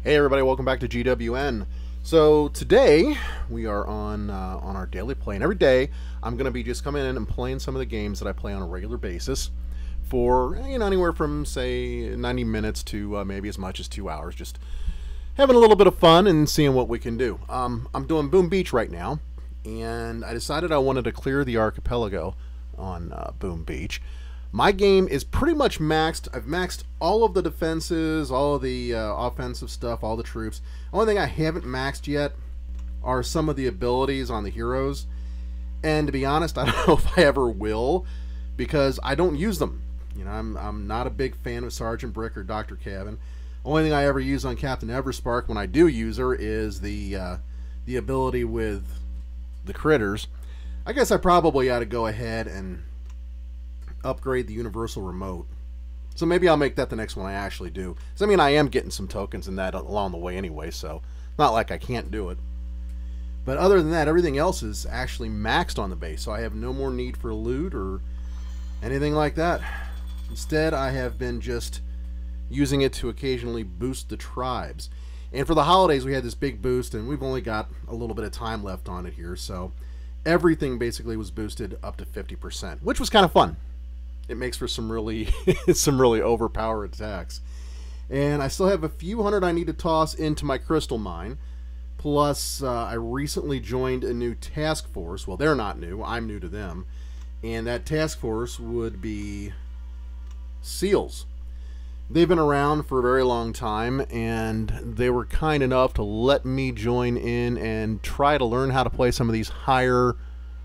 Hey everybody, welcome back to GWN. So today we are on our daily play, and every day I'm going to be just coming in and playing some of the games that I play on a regular basis for anywhere from say 90 minutes to maybe as much as 2 hours, just having a little bit of fun and seeing what we can do. I'm doing Boom Beach right now, and I decided I wanted to clear the archipelago on Boom Beach. My game is pretty much maxed. I've maxed all of the defenses, all of the offensive stuff, all the troops. The only thing I haven't maxed yet are some of the abilities on the heroes. And to be honest, I don't know if I ever will, because I don't use them. I'm not a big fan of Sergeant Brick or Dr. Cabin. Only thing I ever use on Captain Everspark when I do use her is the ability with the critters. I guess I probably ought to go ahead and upgrade the universal remote. So maybe I'll make that the next one I actually do. So, I am getting some tokens in that along the way anyway, so not like I can't do it. But other than that, everything else is actually maxed on the base, so I have no more need for loot or anything like that. Instead, I have been just using it to occasionally boost the tribes. And for the holidays, we had this big boost, and we've only got a little bit of time left on it here, so everything basically was boosted up to 50%, which was kind of fun. It makes for some really overpowered attacks. And I still have a few hundred I need to toss into my crystal mine. Plus, I recently joined a new task force. Well, they're not new. I'm new to them. And that task force would be SEALs. They've been around for a very long time, and they were kind enough to let me join in and try to learn how to play some of these higher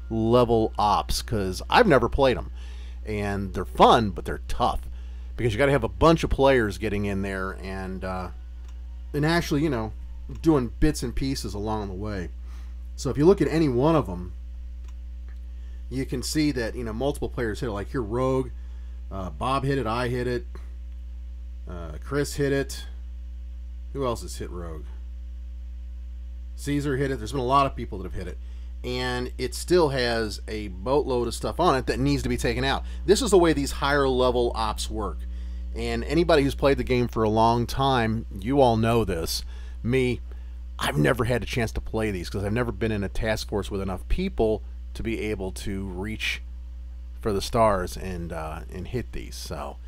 level ops, because I've never played them. And they're fun, but they're tough, because you got to have a bunch of players getting in there and actually, doing bits and pieces along the way. So if you look at any one of them, you can see that multiple players hit it. Like here, Rogue, Bob hit it, I hit it, Chris hit it. Who else has hit Rogue? Caesar hit it. There's been a lot of people that have hit it. And it still has a boatload of stuff on it that needs to be taken out. This is the way these higher level ops work. And anybody who's played the game for a long time, you all know this. Me, I've never had a chance to play these because I've never been in a task force with enough people to be able to reach for the stars and hit these. So,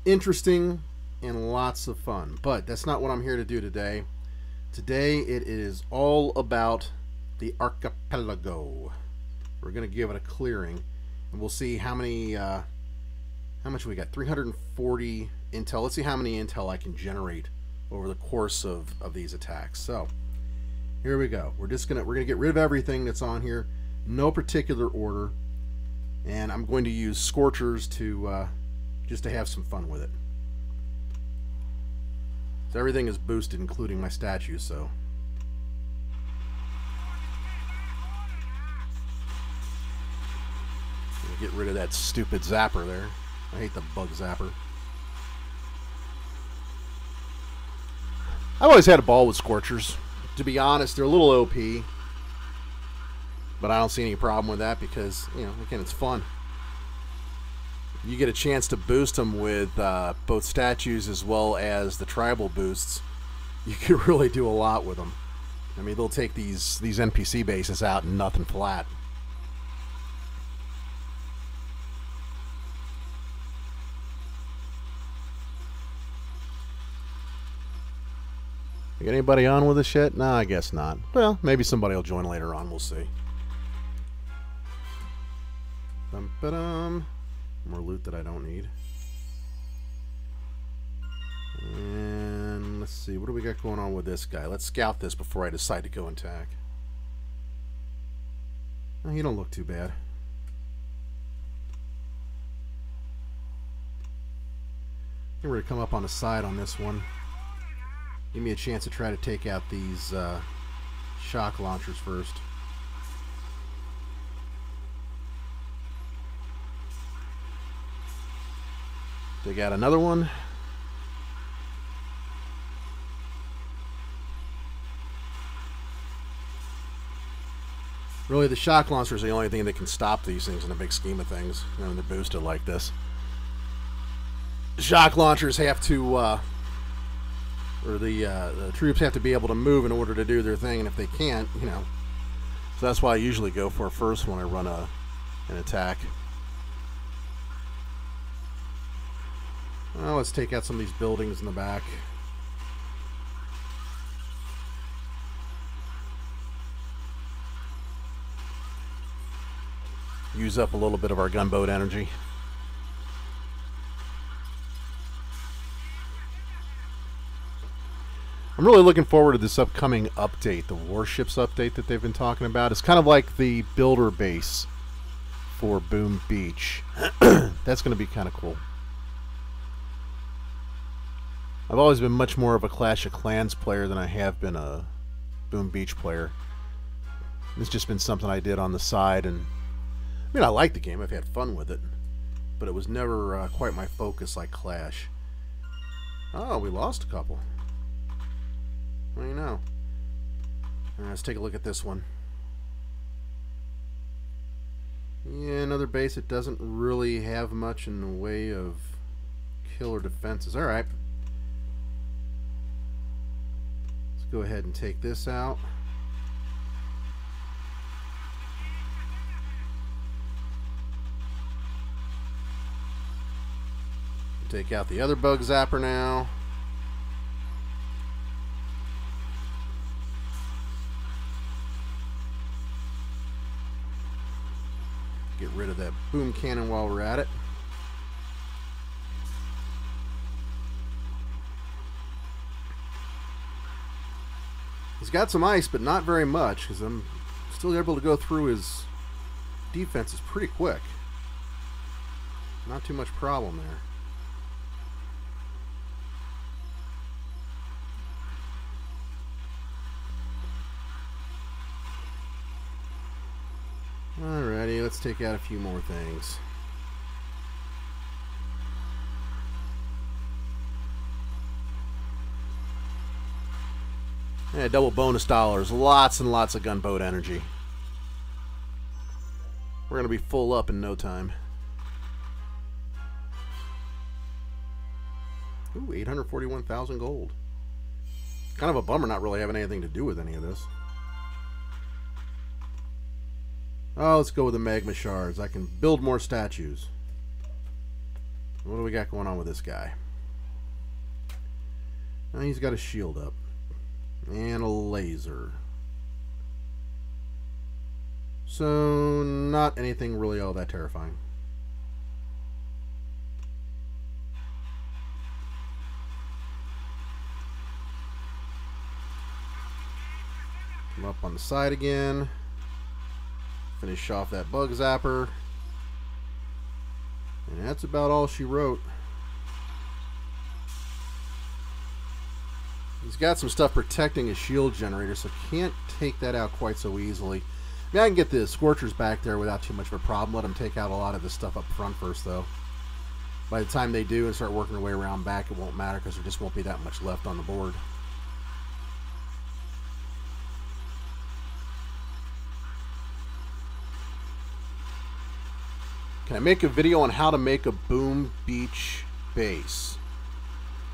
interesting and lots of fun. But that's not what I'm here to do today. Today it is all about the archipelago. We're going to give it a clearing, and we'll see how many, how much we got. 340 intel. Let's see how many intel I can generate over the course of these attacks. So here we go. We're gonna get rid of everything that's on here, no particular order, and I'm going to use Scorchers to just to have some fun with it. So everything is boosted, including my statues. So. Get rid of that stupid zapper there. I hate the bug zapper. I've always had a ball with Scorchers. To be honest, they're a little OP. But I don't see any problem with that because, again, it's fun. You get a chance to boost them with both statues as well as the tribal boosts. You can really do a lot with them. They'll take these NPC bases out and nothing flat. Got anybody on with this yet? No, I guess not. Well, maybe somebody will join later on. We'll see. Dum-ba-dum. More loot that I don't need. And let's see. What do we got going on with this guy? Let's scout this before I decide to go and attack. Oh, you don't look too bad. I think we're going to come up on the side on this one. Give me a chance to try to take out these shock launchers first. Take out another one. Really, the shock launchers are the only thing that can stop these things in the big scheme of things. When they're boosted like this. Shock launchers have to or the troops have to be able to move in order to do their thing, and if they can't, you know. So that's why I usually go for first when I run an attack. Well, let's take out some of these buildings in the back. Use up a little bit of our gunboat energy. I'm really looking forward to this upcoming update, the warships update that they've been talking about. It's kind of like the builder base for Boom Beach. That's going to be kind of cool. I've always been much more of a Clash of Clans player than I have been a Boom Beach player. It's just been something I did on the side, and I mean, I like the game. I've had fun with it, but it was never quite my focus like Clash. Oh, we lost a couple. What do you know? All right, let's take a look at this one. Yeah, another base that doesn't really have much in the way of killer defenses. All right. Let's go ahead and take this out. Take out the other bug zapper now. Get rid of that boom cannon while we're at it. He's got some ice, but not very much, because I'm still able to go through his defenses pretty quick. Not too much problem there. Alrighty, let's take out a few more things. Yeah, double bonus dollars. Lots and lots of gunboat energy. We're going to be full up in no time. Ooh, 841,000 gold. Kind of a bummer not really having anything to do with any of this. Oh, let's go with the magma shards. I can build more statues. What do we got going on with this guy? Oh, he's got a shield up. And a laser. So, not anything really all that terrifying. Come up on the side again. Finish off that bug zapper. And that's about all she wrote. He's got some stuff protecting his shield generator, so can't take that out quite so easily. I mean, I can get the Scorchers back there without too much of a problem. Let them take out a lot of this stuff up front first, though. By the time they do and start working their way around back, it won't matter because there just won't be that much left on the board. Can I make a video on how to make a Boom Beach base?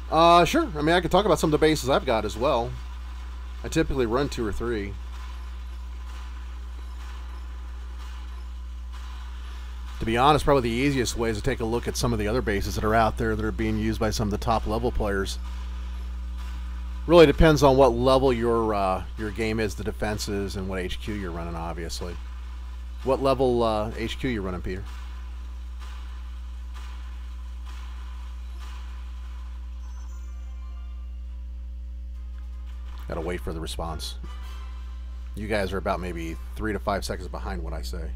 Sure. I mean, I could talk about some of the bases I've got as well. I typically run 2 or 3. To be honest, probably the easiest way is to take a look at some of the other bases that are out there that are being used by some of the top level players. Really depends on what level your game is, the defenses, and what HQ you're running, obviously. What level HQ you running, Peter? Gotta wait for the response. You guys are about maybe 3 to 5 seconds behind what I say.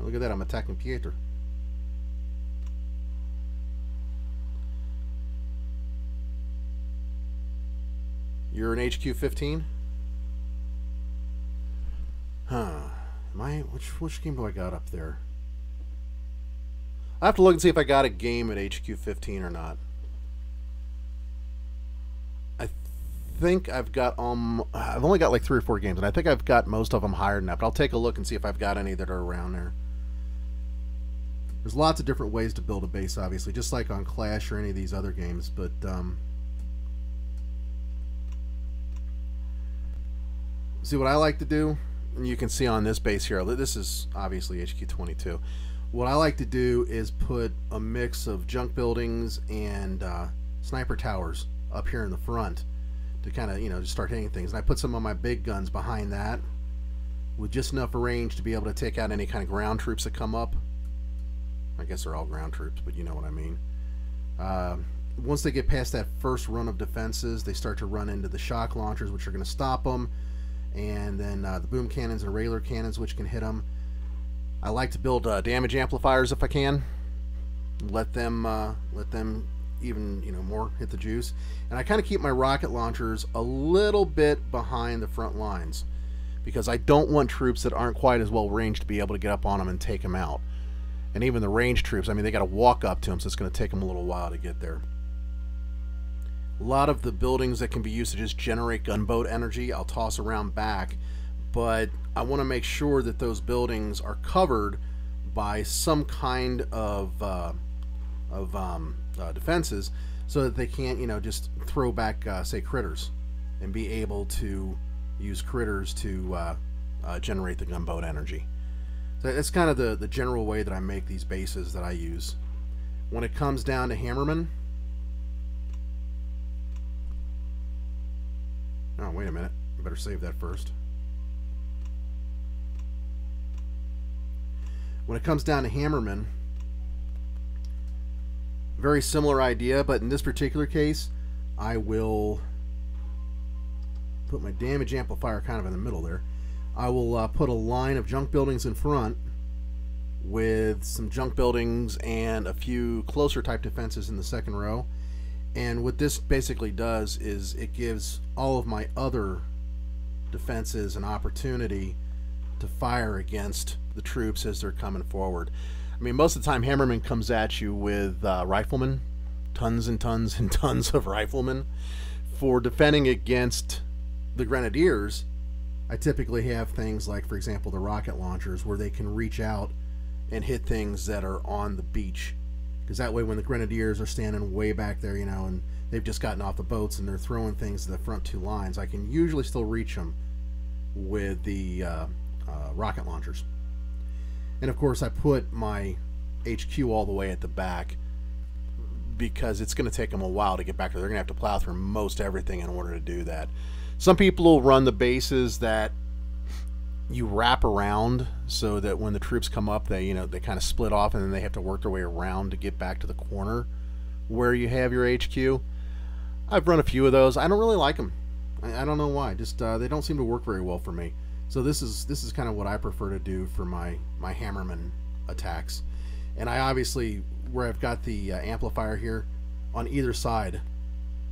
Oh, look at that, I'm attacking Pieter. You're an HQ 15? Huh. Which game do I got up there? I have to look and see if I got a game at HQ 15 or not. I think I've got I've only got like 3 or 4 games, and I think I've got most of them higher than that. But I'll take a look and see if I've got any that are around there. There's lots of different ways to build a base, obviously, just like on Clash or any of these other games, but see what I like to do, and you can see on this base here, this is obviously HQ22. What I like to do is put a mix of junk buildings and sniper towers up here in the front to kind of, just start hitting things. And I put some of my big guns behind that with just enough range to be able to take out any kind of ground troops that come up. I guess they're all ground troops, but you know what I mean. Once they get past that first run of defenses, they start to run into the shock launchers, which are going to stop them, and then the boom cannons and regular cannons, which can hit them. I like to build damage amplifiers if I can. Let them even more hit the juice. And I kind of keep my rocket launchers a little bit behind the front lines because I don't want troops that aren't quite as well ranged to be able to get up on them and take them out. And even the ranged troops, I mean, they got to walk up to them, so it's going to take them a little while to get there. A lot of the buildings that can be used to just generate gunboat energy, I'll toss around back, but I want to make sure that those buildings are covered by some kind of defenses, so that they can't, just throw back, say, critters, and be able to use critters to generate the gunboat energy. So that's kind of the general way that I make these bases that I use. When it comes down to hammermen, oh, wait a minute, I better save that first. When it comes down to hammermen, very similar idea, but in this particular case, I will put my damage amplifier kind of in the middle there. I will put a line of junk buildings in front with some junk buildings and a few closer type defenses in the second row. And what this basically does is it gives all of my other defenses an opportunity to fire against the troops as they're coming forward. I mean, most of the time Hammerman comes at you with riflemen, tons and tons and tons of riflemen. For defending against the grenadiers, I typically have things like, for example, the rocket launchers, where they can reach out and hit things that are on the beach. Because that way, when the grenadiers are standing way back there, and they've just gotten off the boats and they're throwing things to the front two lines, I can usually still reach them with the rocket launchers. And of course, I put my HQ all the way at the back because it's going to take them a while to get back there. They're going to have to plow through most everything in order to do that. Some people will run the bases that you wrap around so that when the troops come up, they kind of split off and then they have to work their way around to get back to the corner where you have your HQ. I've run a few of those. I don't really like them. I don't know why. Just they don't seem to work very well for me. So this is kind of what I prefer to do for my hammerman attacks. And I obviously, where I've got the amplifier here on either side,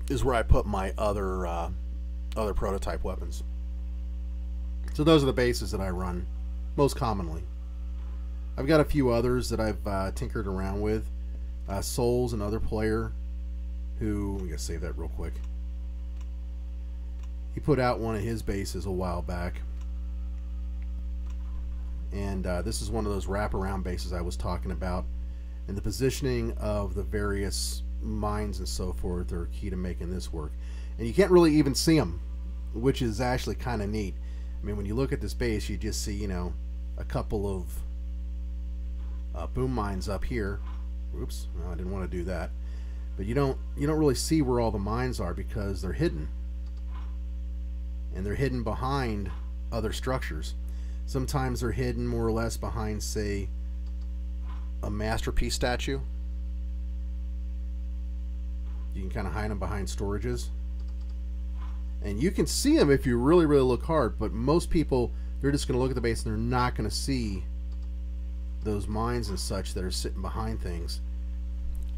is where I put my other prototype weapons. So those are the bases that I run most commonly. I've got a few others that I've tinkered around with. Souls, another player who, we gotta save that real quick. He put out one of his bases a while back. And this is one of those wraparound bases I was talking about. And the positioning of the various mines and so forth are key to making this work. And you can't really even see them, which is actually kind of neat. I mean, when you look at this base, you just see, a couple of boom mines up here. Oops, no, I didn't want to do that. But you don't really see where all the mines are because they're hidden. And they're hidden behind other structures. Sometimes they're hidden more or less behind, say, a masterpiece statue. You can kind of hide them behind storages. And you can see them if you really, really look hard, but most people, they're just going to look at the base and they're not going to see those mines and such that are sitting behind things.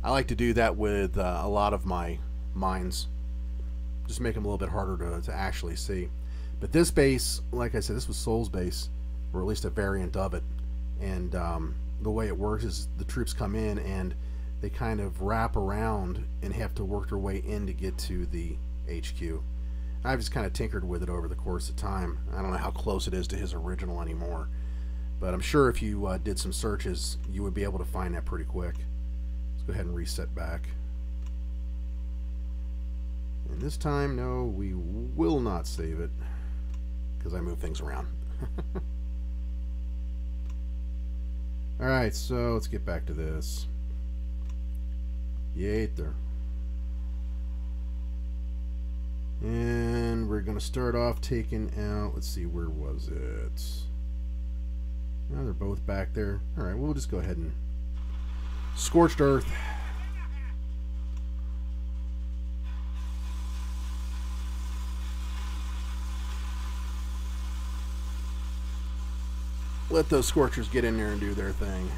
I like to do that with a lot of my mines. Just make them a little bit harder to actually see. But this base, like I said, this was Soul's base, or at least a variant of it. And the way it works is the troops come in and they kind of wrap around and have to work their way in to get to the HQ. I've just kind of tinkered with it over the course of time. I don't know how close it is to his original anymore. But I'm sure if you did some searches, you would be able to find that pretty quick. Let's go ahead and reset back. And this time, no, we will not save it because I move things around. Alright, so let's get back to this. Yay there. And we're going to start off taking out, let's see, where was it? Oh, they're both back there. Alright, we'll just go ahead and Scorched Earth. Let those Scorchers get in there and do their thing.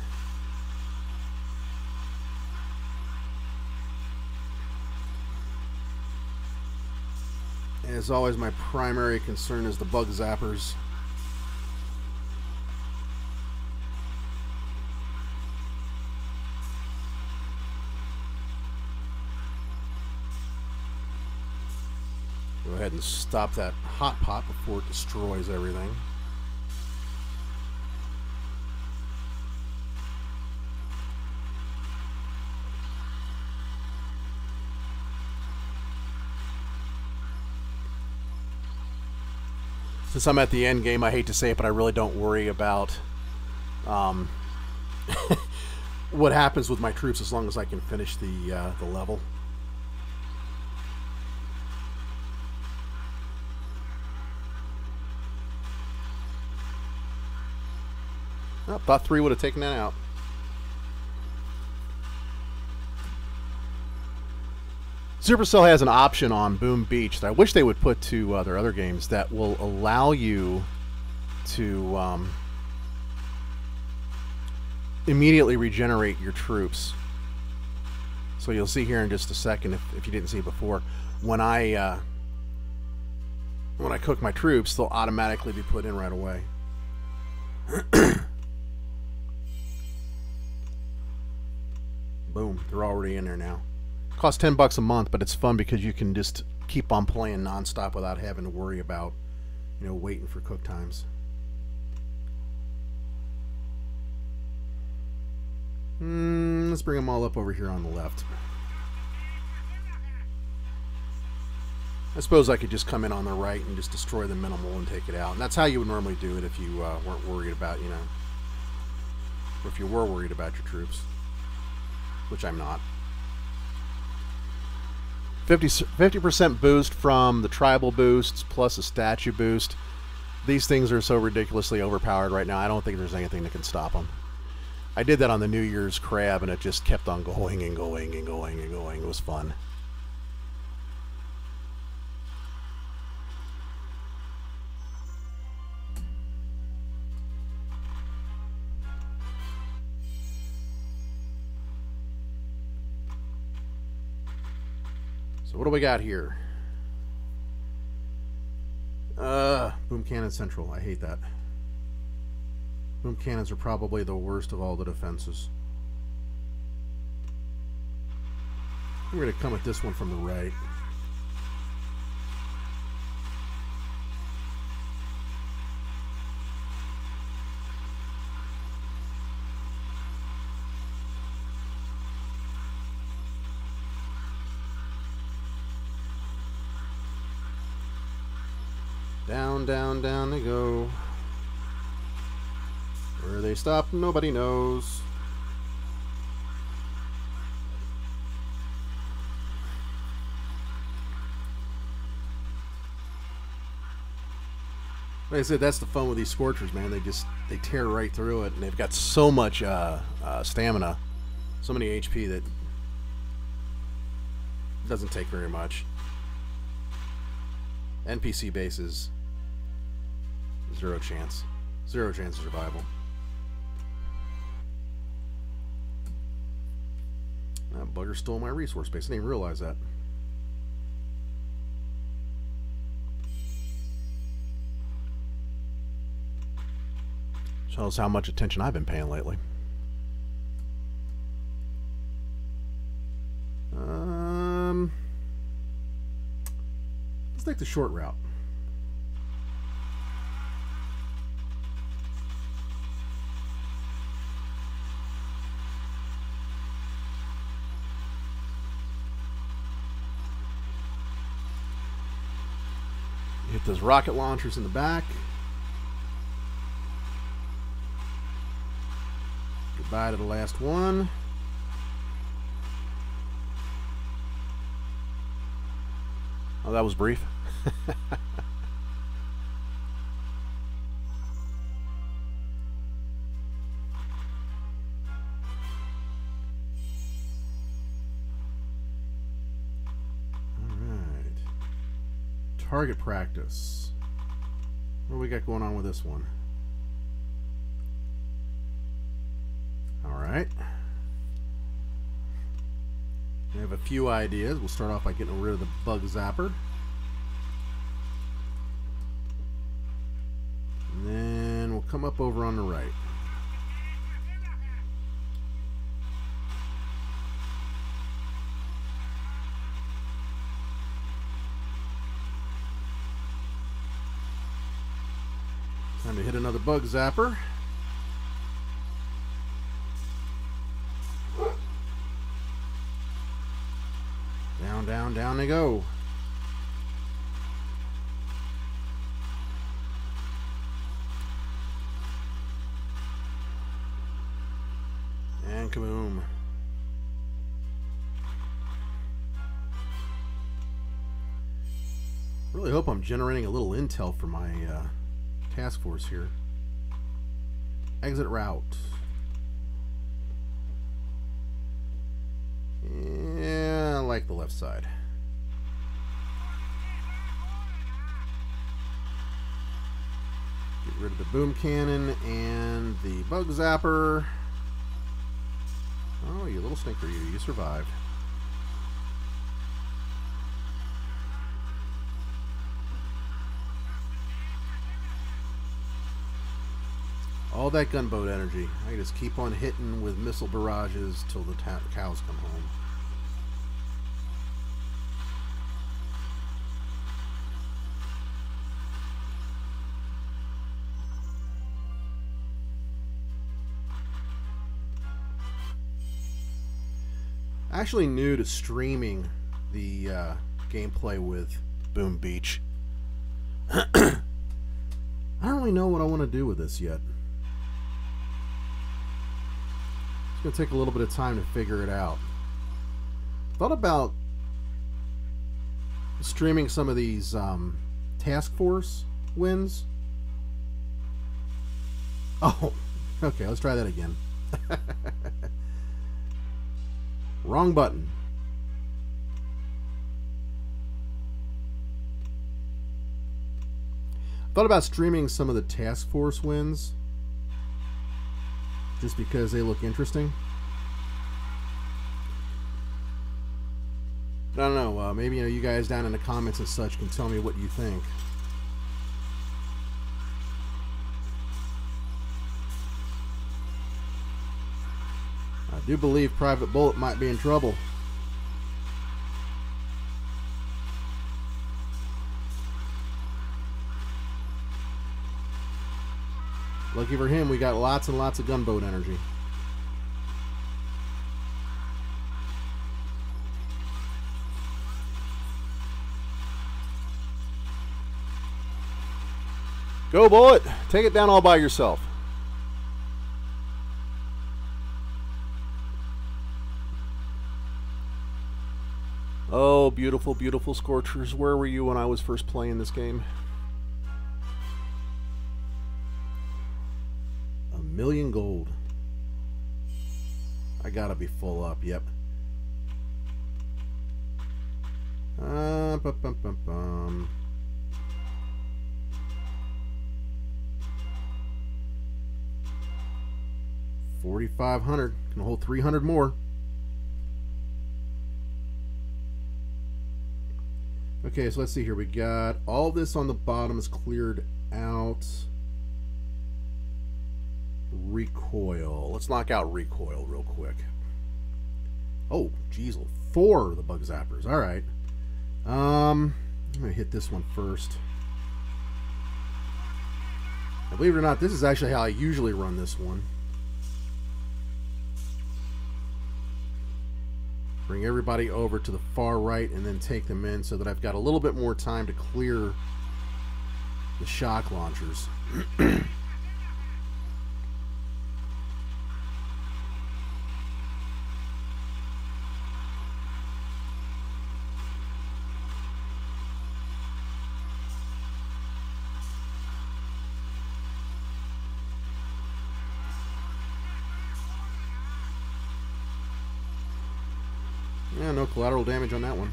As always, my primary concern is the bug zappers. Go ahead and stop that hot pot before it destroys everything. Since I'm at the end game, I hate to say it, but I really don't worry about what happens with my troops as long as I can finish the level. Oh, thought 3 would have taken that out. Supercell has an option on Boom Beach that I wish they would put to their other games that will allow you to immediately regenerate your troops. So you'll see here in just a second, if you didn't see it before, when I cook my troops, they'll automatically be put in right away. Boom, they're already in there now. Costs $10 a month, but it's fun because you can just keep on playing nonstop without having to worry about, you know, waiting for cook times. Let's bring them all up over here on the left. I suppose I could just come in on the right and just destroy the minimal and take it out. And that's how you would normally do it if you weren't worried about, you know, or if you were worried about your troops, which I'm not. 50% boost from the tribal boosts plus a statue boost. These things are so ridiculously overpowered right now. I don't think there's anything that can stop them. I did that on the New Year's crab and it just kept on going and going and going and going. It was fun. So what do we got here? Boom Cannon Central. I hate that. Boom cannons are probably the worst of all the defenses. We're going to come at this one from the right. Down, down, down they go. Where they stop, nobody knows. Like I said, that's the fun with these Scorchers, man. They tear right through it, and they've got so much stamina, so many HP that it doesn't take very much. NPC bases, zero chance of survival. That bugger stole my resource base. I didn't even realize that. Shows how much attention I've been paying lately. Let's take the short route. Get those rocket launchers in the back. Goodbye to the last one. Oh, that was brief. Target practice. What do we got going on with this one? Alright. We have a few ideas. We'll start off by getting rid of the bug zapper. And then we'll come up over on the right. Time to hit another bug zapper. Down, down, down they go. And kaboom. Really hope I'm generating a little intel for my task force here. Exit route. Yeah, I like the left side. Get rid of the boom cannon and the bug zapper. Oh, you little stinker, you survived. All that gunboat energy. I just keep on hitting with missile barrages till the cows come home. Actually new to streaming the gameplay with Boom Beach. I don't really know what I want to do with this yet. It's going to take a little bit of time to figure it out. Thought about streaming some of these task force wins. Oh, okay, let's try that again. Wrong button. Thought about streaming some of the task force wins just because they look interesting. I don't know, maybe you guys down in the comments and such can tell me what you think. I do believe Private Bullet might be in trouble. Lucky for him, we got lots and lots of gunboat energy. Go, Bullet! Take it down all by yourself. Oh, beautiful, beautiful Scorchers. Where were you when I was first playing this game? 1,000,000 gold. I gotta be full up, yep. Bum, bum, bum, bum. $4,500. Can hold 300 more. Okay, so let's see here. We got all this on the bottom is cleared out. Recoil. Let's knock out recoil real quick. Oh, geez, 4 of the bug zappers. All right. I'm gonna hit this one first. Now, believe it or not, this is actually how I usually run this one. Bring everybody over to the far right and then take them in so that I've got a little bit more time to clear the shock launchers. Yeah, no collateral damage on that one.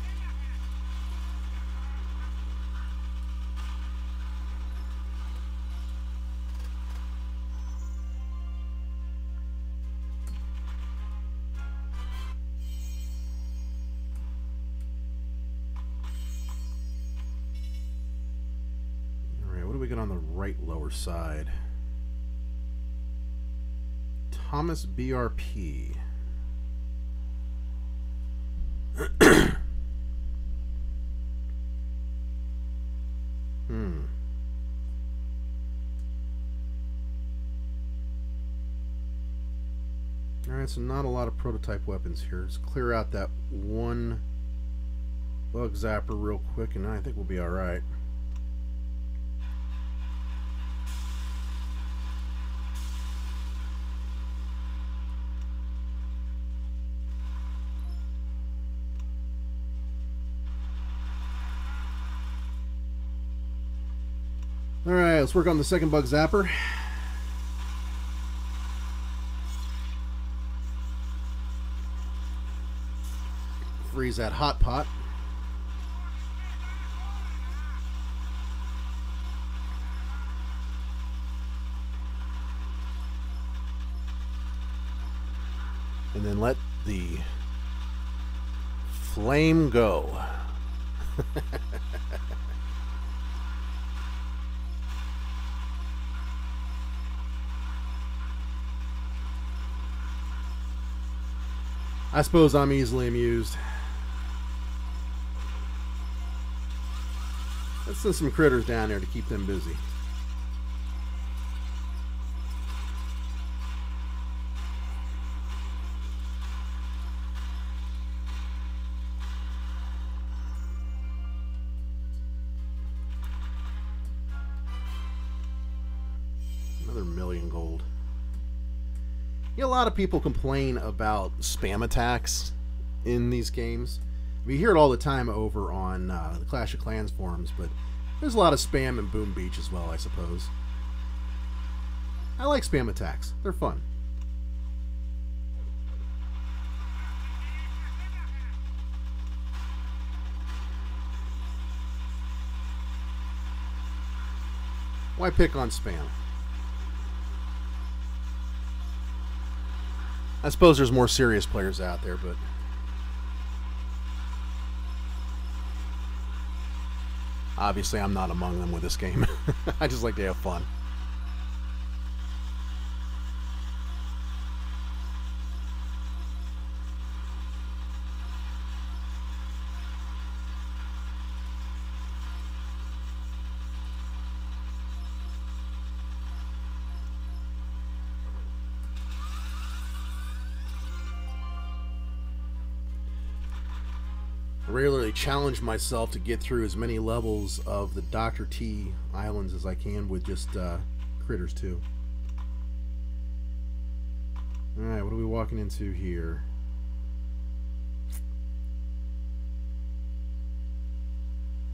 Alright, what do we got on the right lower side? Thomas BRP. Alright, so not a lot of prototype weapons here. Let's clear out that one bug zapper real quick, and I think we'll be alright. Alright, let's work on the second bug zapper. Freeze that hot pot. And then let the flame go. I suppose I'm easily amused. Let's send some critters down there to keep them busy. Another 1,000,000 gold. You know, a lot of people complain about spam attacks in these games. We hear it all the time over on the Clash of Clans forums, but there's a lot of spam in Boom Beach as well, I suppose. I like spam attacks. They're fun. Why pick on spam? I suppose there's more serious players out there, but obviously I'm not among them with this game. I just like to have fun. I regularly challenge myself to get through as many levels of the Dr. T islands as I can with just critters too. Alright, what are we walking into here?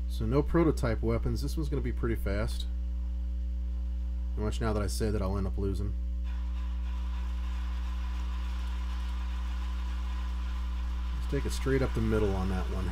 So no prototype weapons. This one's going to be pretty fast. Watch now that I say that I'll end up losing. Take it straight up the middle on that one.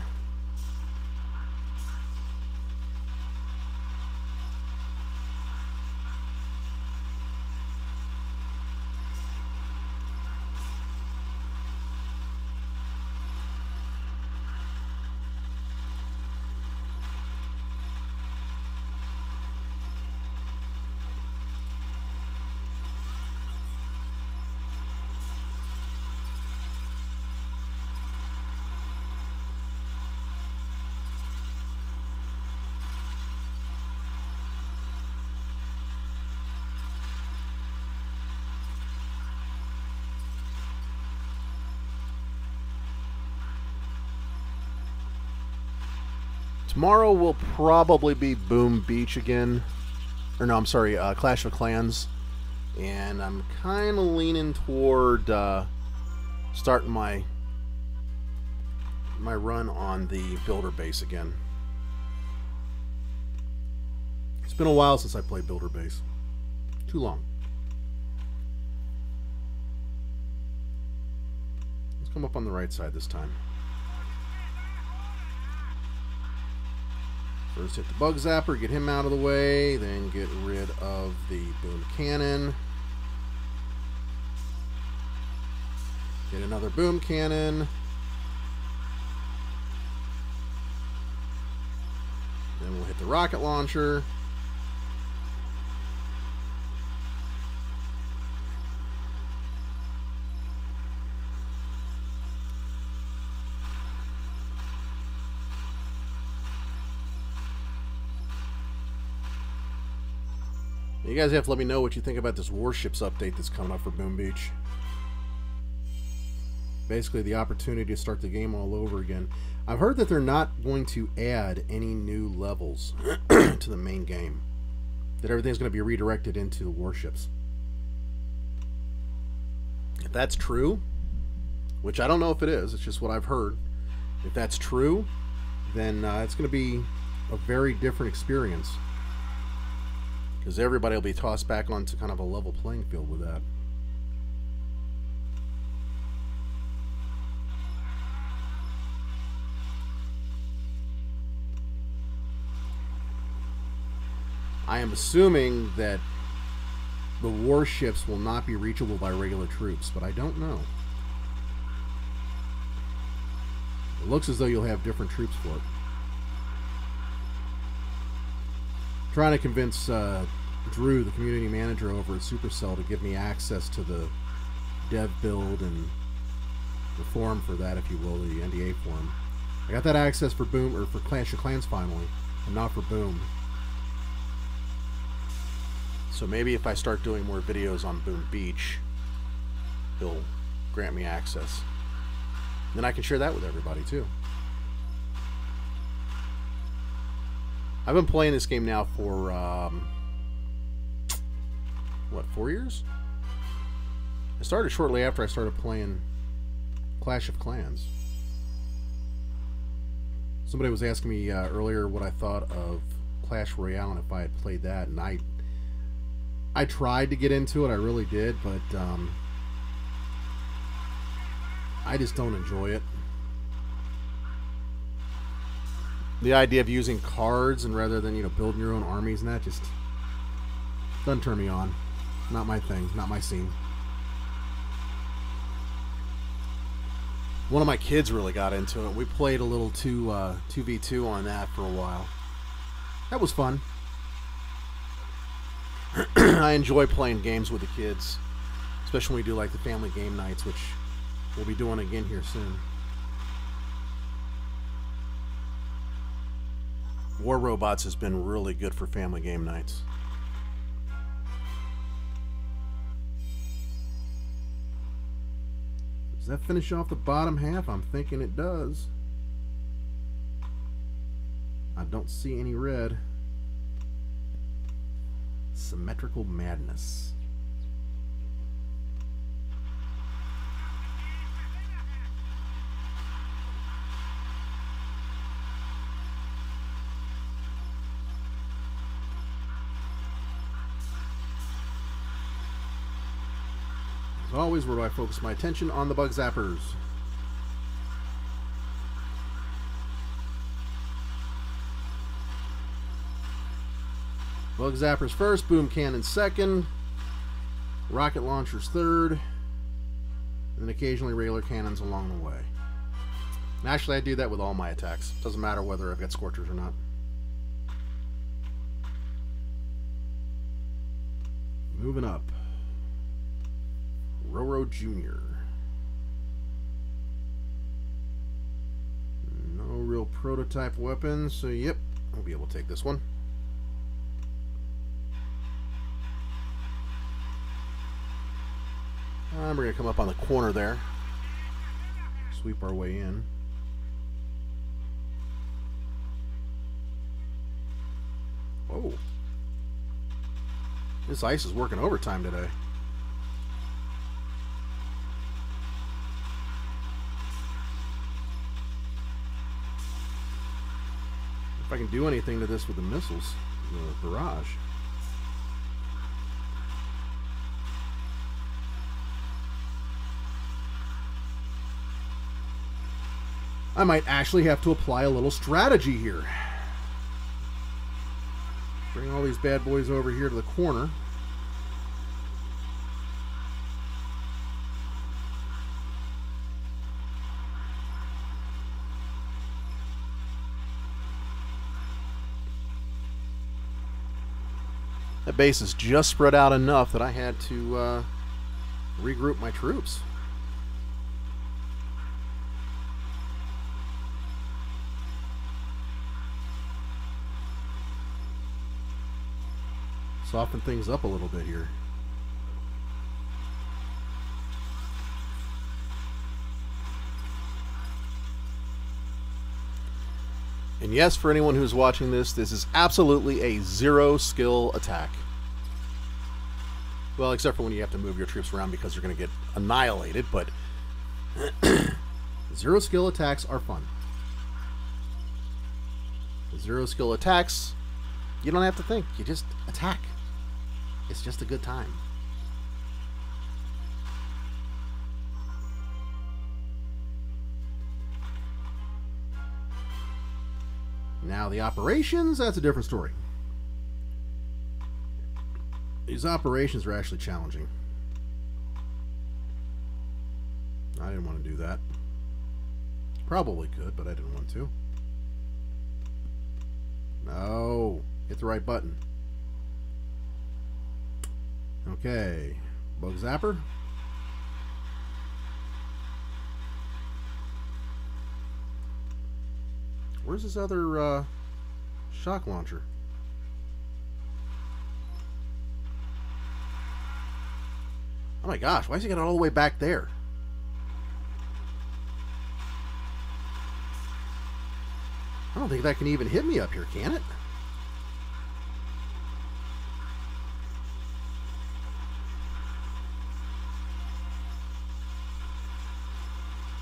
Tomorrow will probably be Boom Beach again. or no, I'm sorry, Clash of Clans, and I'm kind of leaning toward starting my run on the builder base again. It's been a while since I played builder base. Too long. Let's come up on the right side this time. First hit the bug zapper, get him out of the way, then get rid of the boom cannon. Get another boom cannon. Then we'll hit the rocket launcher. You guys have to let me know what you think about this warships update that's coming up for Boom Beach. Basically, the opportunity to start the game all over again. I've heard that they're not going to add any new levels to the main game. That everything's going to be redirected into the warships. If that's true, which I don't know if it is, it's just what I've heard. If that's true, then it's going to be a very different experience. Because everybody will be tossed back onto kind of a level playing field with that. I am assuming that the warships will not be reachable by regular troops, but I don't know. It looks as though you'll have different troops for it. Trying to convince Drew, the community manager over at Supercell, to give me access to the dev build and the forum for that, if you will, the NDA forum. I got that access for Boom, or for Clash of Clans finally, and not for Boom. So maybe if I start doing more videos on Boom Beach, he'll grant me access. Then I can share that with everybody too. I've been playing this game now for, what, 4 years? I started shortly after I started playing Clash of Clans. Somebody was asking me earlier what I thought of Clash Royale and if I had played that, and I tried to get into it, I really did, but I just don't enjoy it. The idea of using cards and rather than, you know, building your own armies and that just doesn't turn me on. Not my thing, not my scene. One of my kids really got into it. We played a little 2v2 on that for a while. That was fun. I enjoy playing games with the kids, especially when we do like the family game nights, which we'll be doing again here soon. War Robots has been really good for family game nights. Does that finish off the bottom half? I'm thinking it does. I don't see any red. Symmetrical madness. As always, where do I focus my attention? On the bug zappers. Bug zappers first, boom cannons second, rocket launchers third, and then occasionally regular cannons along the way. And actually, I do that with all my attacks. Doesn't matter whether I've got Scorchers or not. Moving up. Roro Jr. No real prototype weapons, so yep, I'll be able to take this one. We're going to come up on the corner there. Sweep our way in. Whoa. This ice is working overtime today. If I can do anything to this with the missiles, the barrage. I might actually have to apply a little strategy here. Bring all these bad boys over here to the corner. That base is just spread out enough that I had to regroup my troops. Soften things up a little bit here. And yes, for anyone who's watching this, this is absolutely a zero skill attack. Well, except for when you have to move your troops around because you're going to get annihilated, but zero skill attacks are fun. Zero skill attacks, you don't have to think, you just attack. It's just a good time. Now the operations, that's a different story. These operations are actually challenging. I didn't want to do that. Probably could, but I didn't want to. No, hit the right button. Okay, bug zapper. Where's this other shock launcher? Oh my gosh, why is he got it all the way back there? I don't think that can even hit me up here, can it?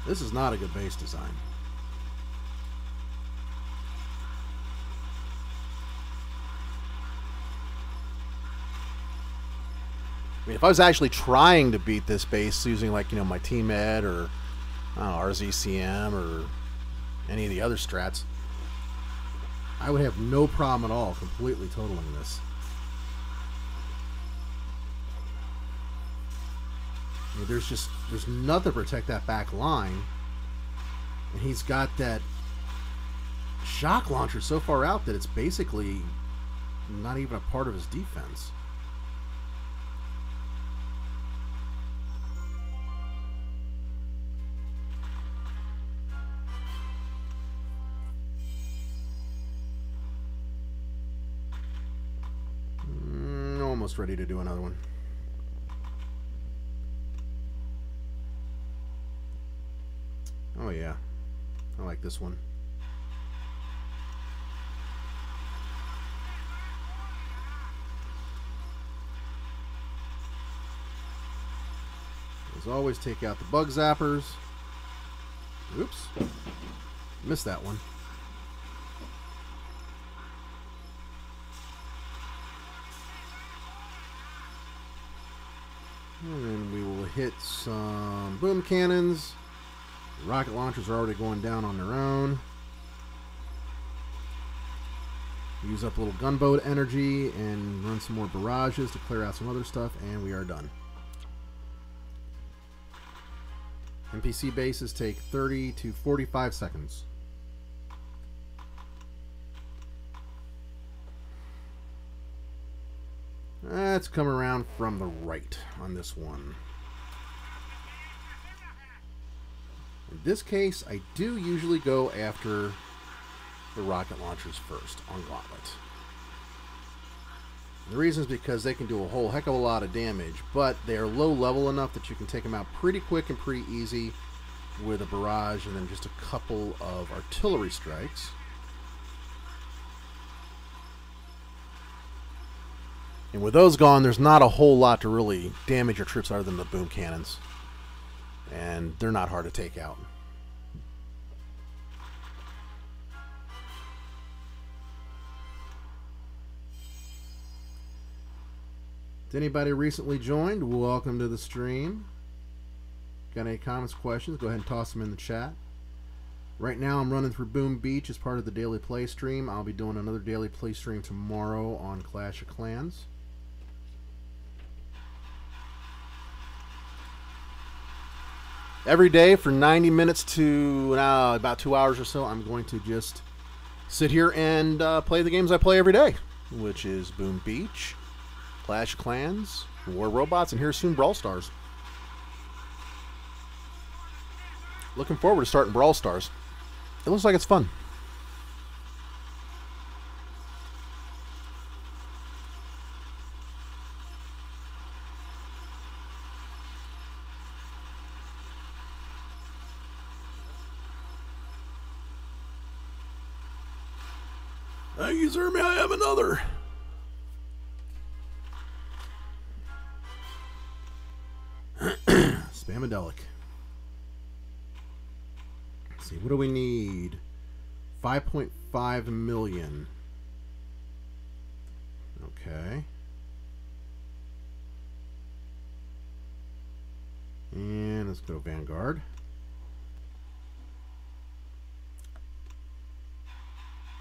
This is not a good base design. I mean, if I was actually trying to beat this base using, like, you know, my TMed or RZCM or any of the other strats, I would have no problem at all completely totaling this. I mean, there's nothing to protect that back line, and he's got that shock launcher so far out that it's basically not even a part of his defense. Almost ready to do another one. Oh yeah, I like this one. As always, take out the bug zappers. Oops, missed that one. And then we will hit some boom cannons. The rocket launchers are already going down on their own. Use up a little gunboat energy and run some more barrages to clear out some other stuff, and we are done. NPC bases take 30 to 45 seconds. Let's come around from the right on this one. In this case, I do usually go after the rocket launchers first on Gauntlet. The reason is because they can do a whole heck of a lot of damage, but they are low level enough that you can take them out pretty quick and pretty easy with a barrage and then just a couple of artillery strikes. And with those gone, there's not a whole lot to really damage your troops other than the boom cannons. And they're not hard to take out. If anybody recently joined, welcome to the stream. Got any comments, questions, go ahead and toss them in the chat. Right now I'm running through Boom Beach as part of the daily play stream. I'll be doing another daily play stream tomorrow on Clash of Clans. Every day for 90 minutes to about 2 hours or so, I'm going to just sit here and play the games I play every day, which is Boom Beach, Clash of Clans, War Robots, and here soon Brawl Stars. Looking forward to starting Brawl Stars. It looks like it's fun. Thank you, sir. May I have another? Spamadelic. Let's see, what do we need? 5.5 million. Okay. And let's go Vanguard.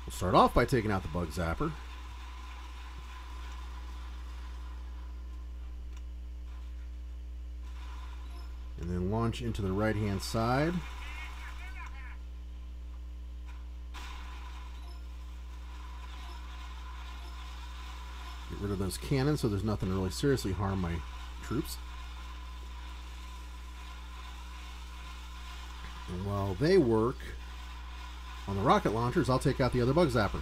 We'll start off by taking out the Bug Zapper. And then launch into the right-hand side. Get rid of those cannons so there's nothing to really seriously harm my troops. And while they work on the rocket launchers, I'll take out the other Bug Zapper.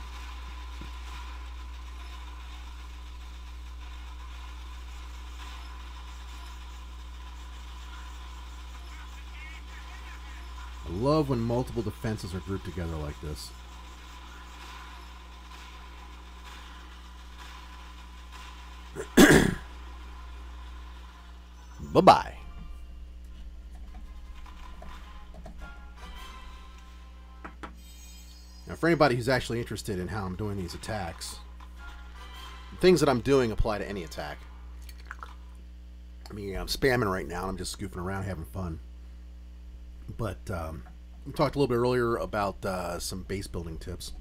I love when multiple defenses are grouped together like this. Bye-bye. Now, for anybody who's actually interested in how I'm doing these attacks, the things that I'm doing apply to any attack. I mean, I'm spamming right now, and I'm just goofing around, having fun. But we talked a little bit earlier about some base building tips.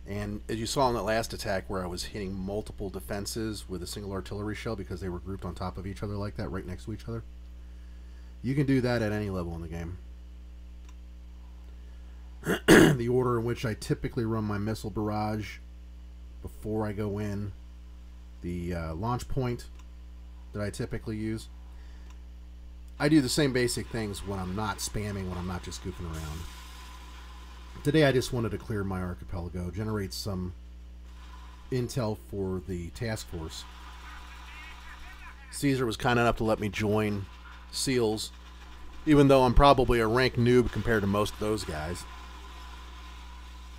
And as you saw in that last attack where I was hitting multiple defenses with a single artillery shell because they were grouped on top of each other like that, right next to each other, you can do that at any level in the game. The order in which I typically run my missile barrage before I go in, the launch point that I typically use. I do the same basic things when I'm not spamming, when I'm not just goofing around. Today I just wanted to clear my archipelago, generate some intel for the task force. Caesar was kind enough to let me join SEALs, even though I'm probably a rank noob compared to most of those guys.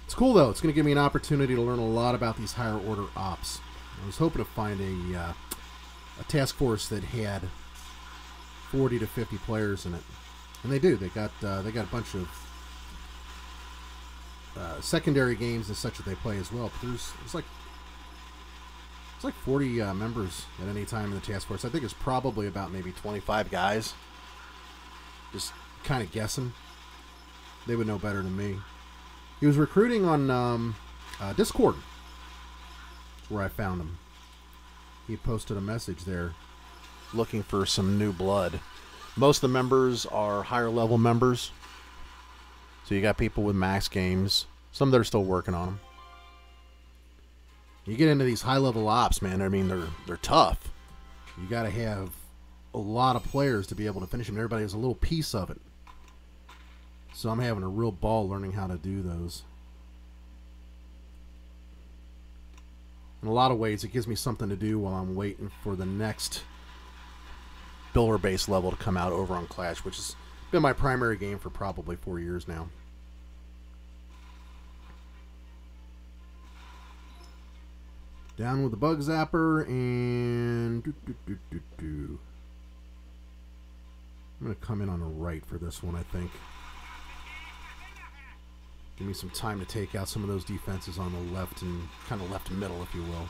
It's cool though. It's going to give me an opportunity to learn a lot about these higher order ops. I was hoping to find a task force that had 40 to 50 players in it, and they do. They got a bunch of secondary games and such that they play as well. But it's like 40 members at any time in the task force. I think it's probably about maybe 25 guys. Just kind of guessing. They would know better than me. He was recruiting on Discord. That's where I found him. He posted a message there looking for some new blood. Most of the members are higher level members. So you got people with max games. Some that are still working on them. You get into these high level ops, man. I mean, they're tough. You got to have a lot of players to be able to finish them. Everybody has a little piece of it. So I'm having a real ball learning how to do those. In a lot of ways, it gives me something to do while I'm waiting for the next builder base level to come out over on Clash, which has been my primary game for probably 4 years now. Down with the bug zapper, and I'm going to come in on the right for this one, I think. Give me some time to take out some of those defenses on the left and kind of left middle, if you will.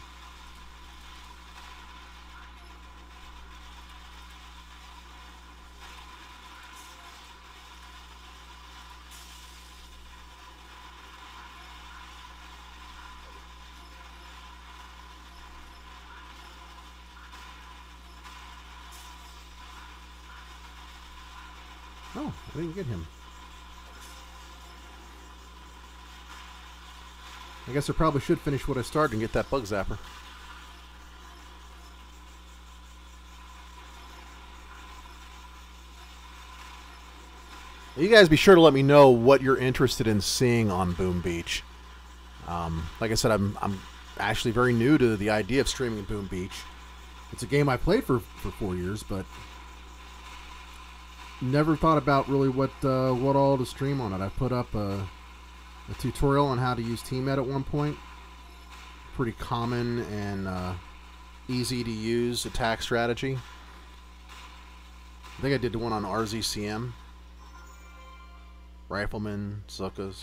Oh, I didn't get him. I guess I probably should finish what I started and get that bug zapper. You guys be sure to let me know what you're interested in seeing on Boom Beach. Like I said, I'm actually very new to the idea of streaming Boom Beach. It's a game I played for 4 years, but never thought about really what all to stream on it. I put up a tutorial on how to use TMed at one point. Pretty common and easy to use attack strategy. I think I did one on RZCM. Rifleman, Zuckas.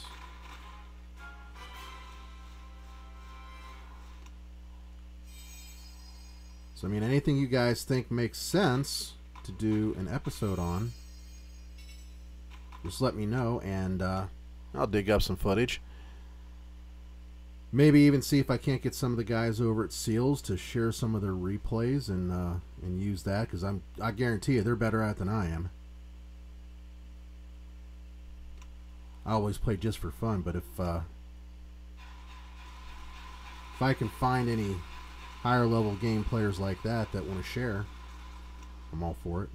So, I mean, anything you guys think makes sense to do an episode on, just let me know, and I'll dig up some footage. Maybe even see if I can't get some of the guys over at Seals to share some of their replays and use that, because I guarantee you they're better at it than I am. I always play just for fun, but if I can find any higher level game players like that want to share, I'm all for it.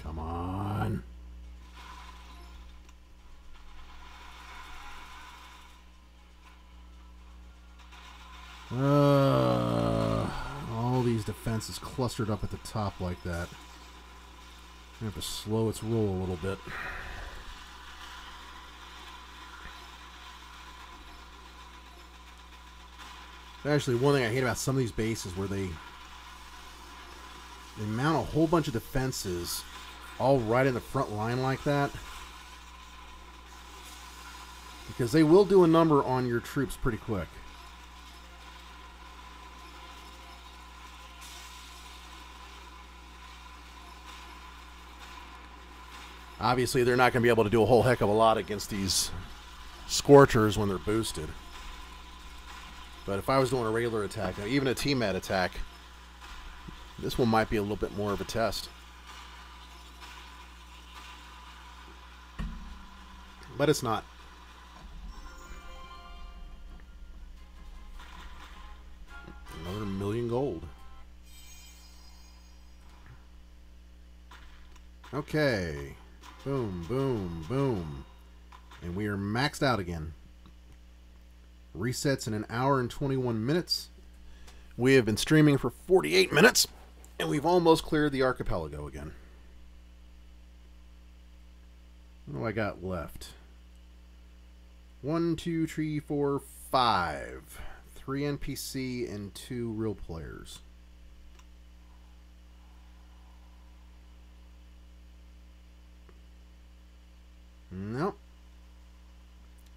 Come on. All these defenses clustered up at the top like that. I have to slow its roll a little bit. Actually, one thing I hate about some of these bases where they mount a whole bunch of defenses all right in the front line like that, because they will do a number on your troops pretty quick. Obviously, they're not going to be able to do a whole heck of a lot against these Scorchers when they're boosted. But if I was doing a regular attack, even a TMed attack, this one might be a little bit more of a test. But it's not. Another 1,000,000 gold. Okay. Boom, boom, boom. And we are maxed out again. Resets in 1 hour and 21 minutes. We have been streaming for 48 minutes, and we've almost cleared the archipelago again. What do I got left? 1, 2, 3, 4, 5. 3 NPC and 2 real players. Nope.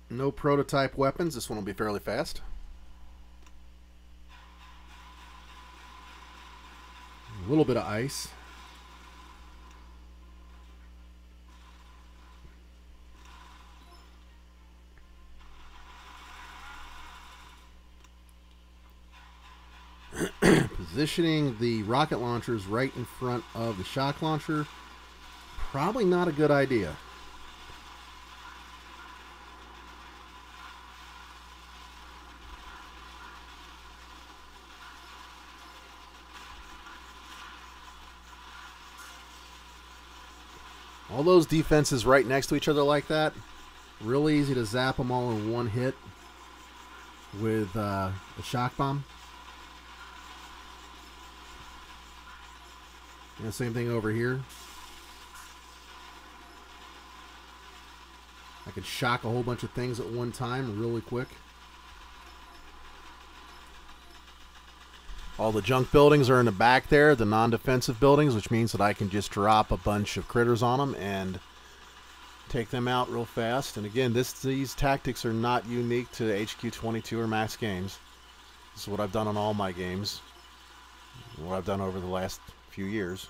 No prototype weapons. This one will be fairly fast. A little bit of ice. Positioning the rocket launchers right in front of the shock launcher, probably not a good idea. All those defenses right next to each other like that, real easy to zap them all in one hit with a shock bomb. And same thing over here. I can shock a whole bunch of things at one time really quick. All the junk buildings are in the back there, the non-defensive buildings, which means that I can just drop a bunch of critters on them and take them out real fast. And again, these tactics are not unique to HQ22 or Max Games. This is what I've done on all my games, what I've done over the last few years.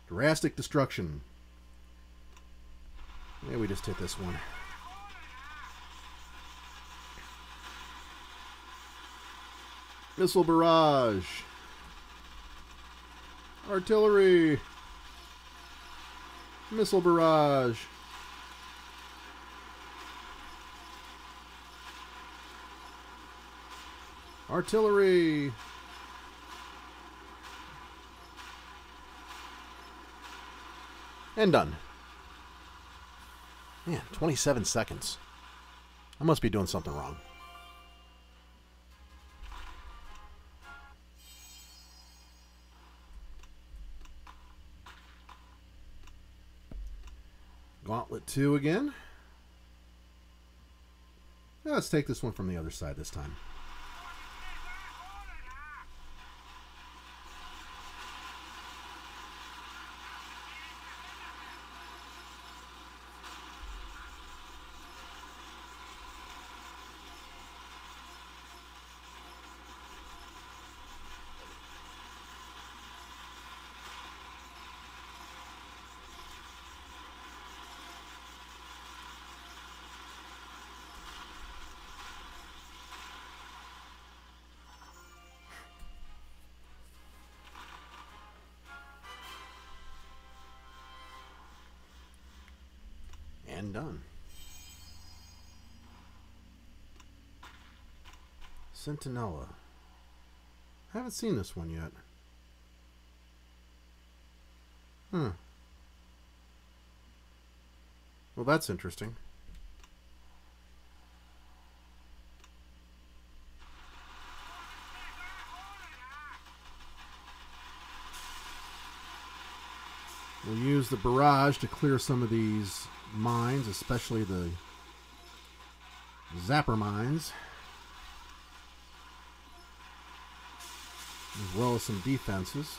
Drastic destruction. Yeah, we just hit this one. Missile barrage. Artillery. Missile barrage. Artillery. And done. Man, 27 seconds. I must be doing something wrong. Gauntlet 2 again. Now let's take this one from the other side this time. And done. Centinella. I haven't seen this one yet. Well, that's interesting. We'll use the barrage to clear some of these mines, especially the zapper mines, as well as some defenses.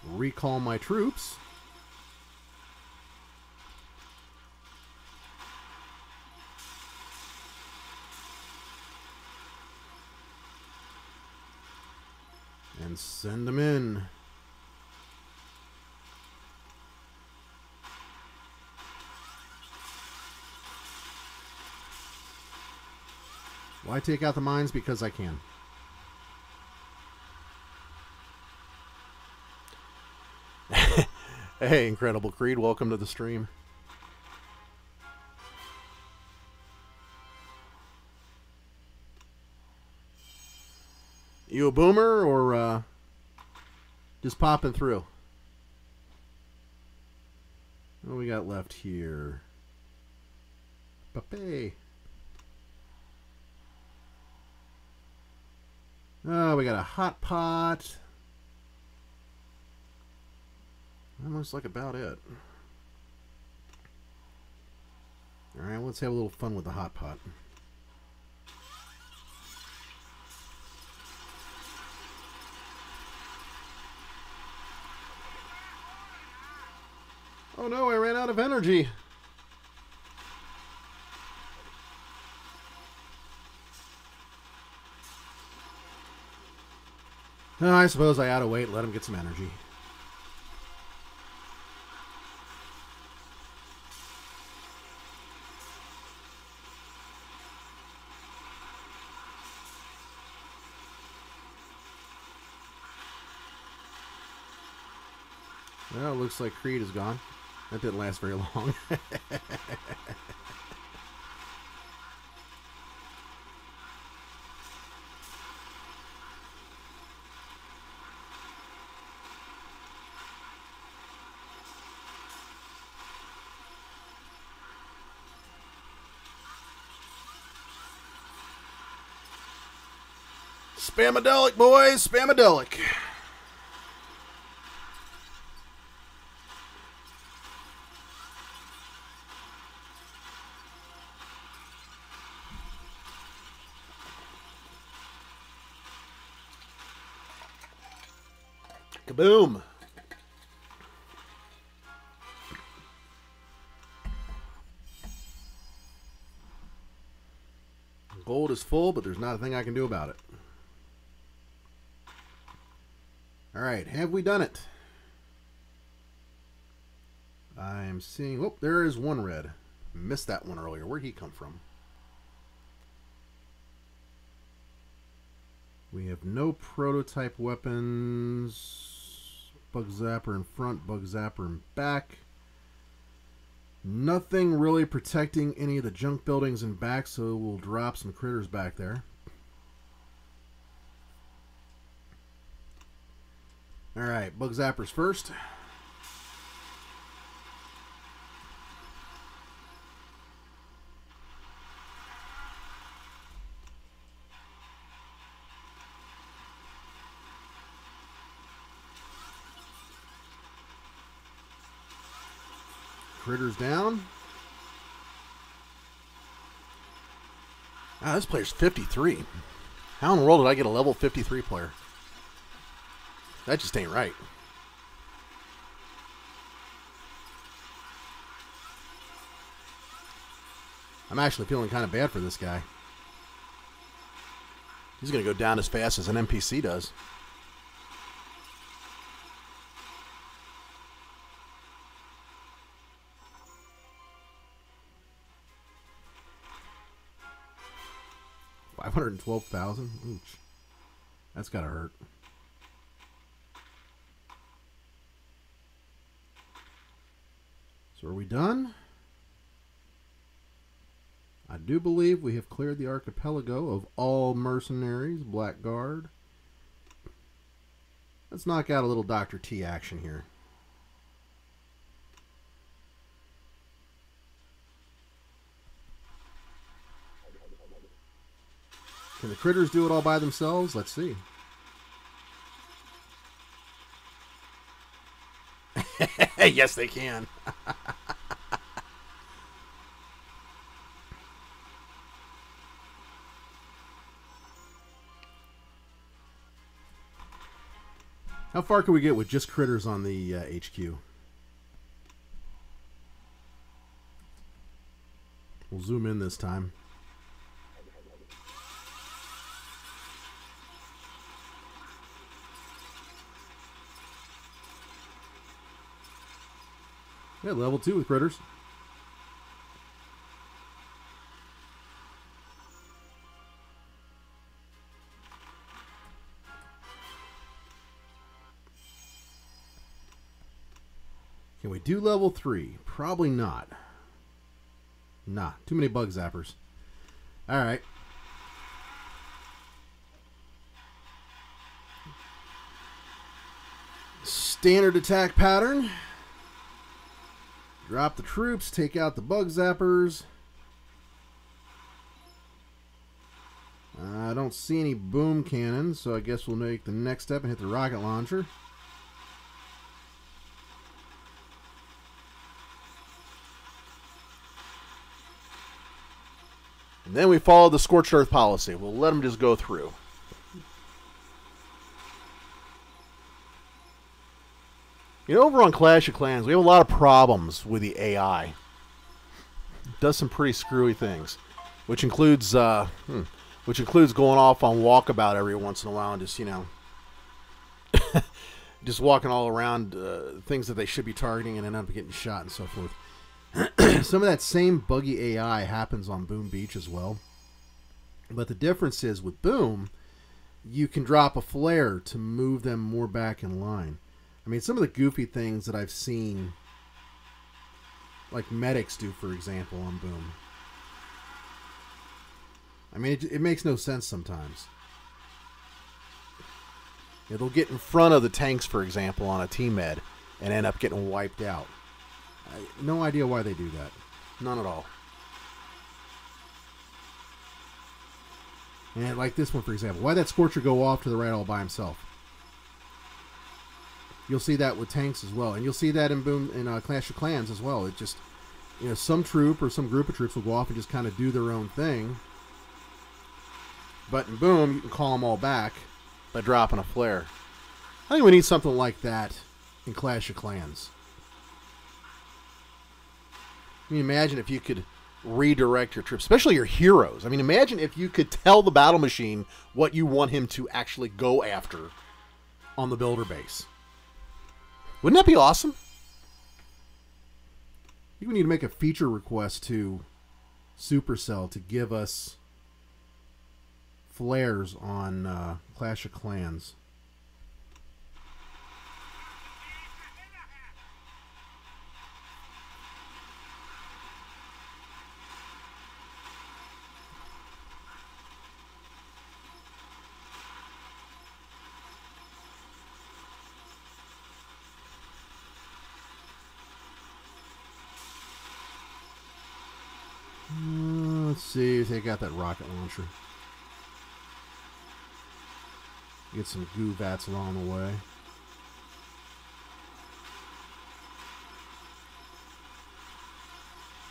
Recall my troops. And send them in. Why take out the mines? Because I can. Hey, Incredible Creed, welcome to the stream. You a boomer or just popping through? What do we got left here? Pape. Oh, we got a hot pot. That looks like about it. Alright, let's have a little fun with the hot pot. Oh no, I ran out of energy. Oh, I suppose I ought to wait and let him get some energy. Well, it looks like Creed is gone. That didn't last very long. Spamadelic, boys! Spamadelic! Kaboom! Gold is full, but there's not a thing I can do about it. Alright, have we done it? I'm seeing... Oh, there is one red. Missed that one earlier. Where'd he come from? We have no prototype weapons. Bug zapper in front, bug zapper in back. Nothing really protecting any of the junk buildings in back, so we'll drop some critters back there. Alright, bug zappers first. Critters down. Ah, this player's 53. How in the world did I get a level 53 player? That just ain't right. I'm actually feeling kind of bad for this guy. He's going to go down as fast as an NPC does. $512,000? Ouch. That's gotta hurt. So are we done? I do believe we have cleared the archipelago of all mercenaries, blackguard. Let's knock out a little Dr. T action here. Can the critters do it all by themselves? Let's see. Yes, they can. How far can we get with just critters on the HQ? We'll zoom in this time. Yeah, level 2 with critters. Can we do level 3? Probably not. Nah, too many bug zappers. Alright. Standard attack pattern. Drop the troops, take out the bug zappers. I don't see any boom cannons, so I guess we'll make the next step and hit the rocket launcher. And then we follow the Scorched Earth policy. We'll let them just go through. You know, over on Clash of Clans, we have a lot of problems with the AI. It does some pretty screwy things, which includes going off on walkabout every once in a while and just, you know, just walking all around things that they should be targeting and end up getting shot and so forth. Some of that same buggy AI happens on Boom Beach as well. But the difference is with Boom, you can drop a flare to move them more back in line. I mean, some of the goofy things that I've seen, like medics do, for example, on Boom. I mean, it makes no sense sometimes. They'll get in front of the tanks, for example, on a TMed and end up getting wiped out. No idea why they do that. None at all. And like this one, for example. Why'd that Scorcher go off to the right all by himself? You'll see that with tanks as well. And you'll see that in Clash of Clans as well. It just, you know, some troop or some group of troops will go off and just kind of do their own thing. But in Boom, you can call them all back by dropping a flare. I think we need something like that in Clash of Clans. I mean, imagine if you could redirect your troops, especially your heroes. I mean, imagine if you could tell the battle machine what you want him to actually go after on the builder base. Wouldn't that be awesome? I think we need to make a feature request to Supercell to give us flares on Clash of Clans. Let's see if they got that rocket launcher. Get some goo vats along the way.